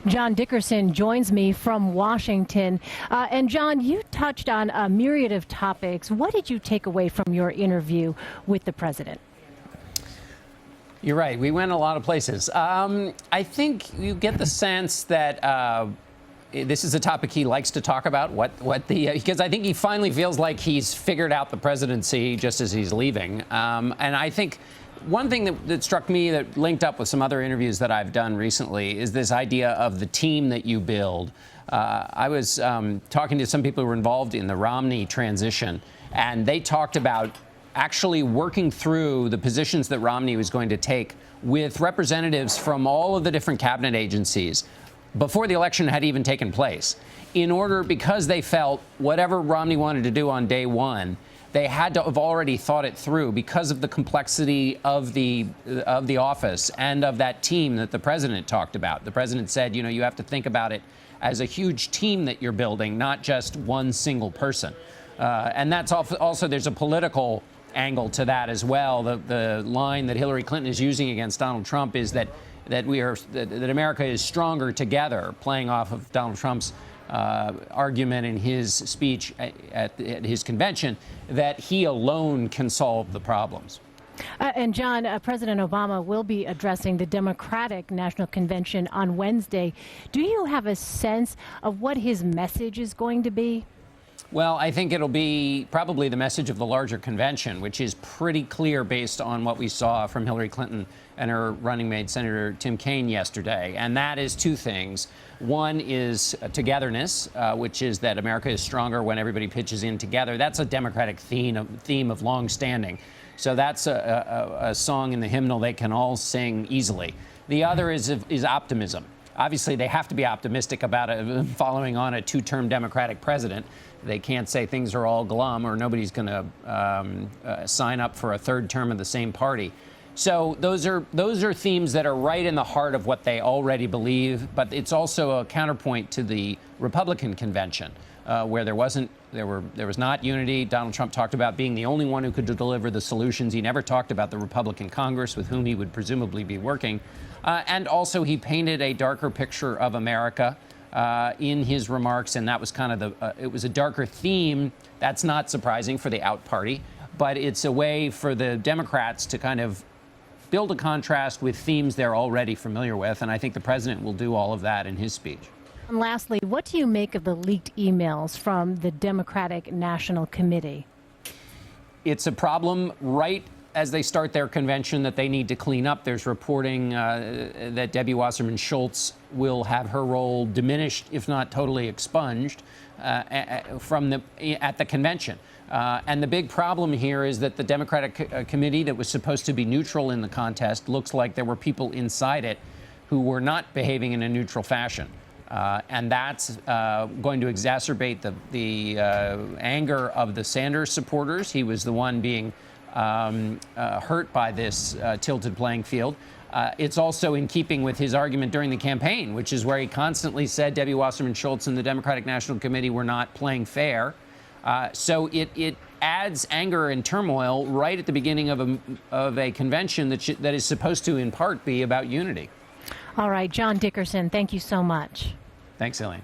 John Dickerson joins me from Washington. And John, you touched on a myriad of topics. What did you take away from your interview with the president? You're right. We went a lot of places. I think you get the sense that this is a topic he likes to talk about, because I think he finally feels like he's figured out the presidency just as he's leaving. And I think one thing that struck me that linked up with some other interviews that I've done recently is this idea of the team that you build. I was talking to some people who were involved in the Romney transition, and they talked about actually working through the positions that Romney was going to take with representatives from all of the different cabinet agencies before the election had even taken place, because they felt whatever Romney wanted to do on day one, they had to have already thought it through because of the complexity of the office and of that team that the president talked about. The president said, you have to think about it as a huge team that you're building, not just one single person. And that's also there's a political angle to that as well. The line that Hillary Clinton is using against Donald Trump is that America is stronger together, playing off of Donald Trump's argument in his speech at his convention that he alone can solve the problems. And John, President Obama will be addressing the Democratic National Convention on Wednesday. Do you have a sense of what his message is going to be? Well, I think it'll be probably the message of the larger convention, which is pretty clear based on what we saw from Hillary Clinton and her running mate, Senator Tim Kaine, yesterday. And that is two things. One is togetherness, which is that America is stronger when everybody pitches in together. That's a Democratic theme of long standing. So that's a song in the hymnal they can all sing easily. The other is optimism. Obviously, they have to be optimistic about it following on a two-term Democratic president. They can't say things are all glum or nobody's going to sign up for a third term of the same party. So those are themes that are right in the heart of what they already believe. But it's also a counterpoint to the Republican convention, where there was not unity. Donald Trump talked about being the only one who could deliver the solutions. He never talked about the Republican Congress with whom he would presumably be working. And also he painted a darker picture of America in his remarks, and that was kind of it was a darker theme. That's not surprising for the out party, but it's a way for the Democrats to kind of build a contrast with themes they're already familiar with, and I think the president will do all of that in his speech. And lastly, what do you make of the leaked emails from the Democratic National Committee? It's a problem right as they start their convention that they need to clean up. There's reporting that Debbie Wasserman Schultz will have her role diminished, if not totally expunged, at the convention. And the big problem here is that the Democratic committee that was supposed to be neutral in the contest looks like there were people inside it who were not behaving in a neutral fashion. And that's going to exacerbate the anger of the Sanders supporters. He was the one being hurt by this tilted playing field. It's also in keeping with his argument during the campaign, which is where he constantly said Debbie Wasserman Schultz and the Democratic National Committee were not playing fair. So it adds anger and turmoil right at the beginning of a convention that is supposed to, in part, be about unity. All right, John Dickerson, thank you so much. Thanks, Elaine.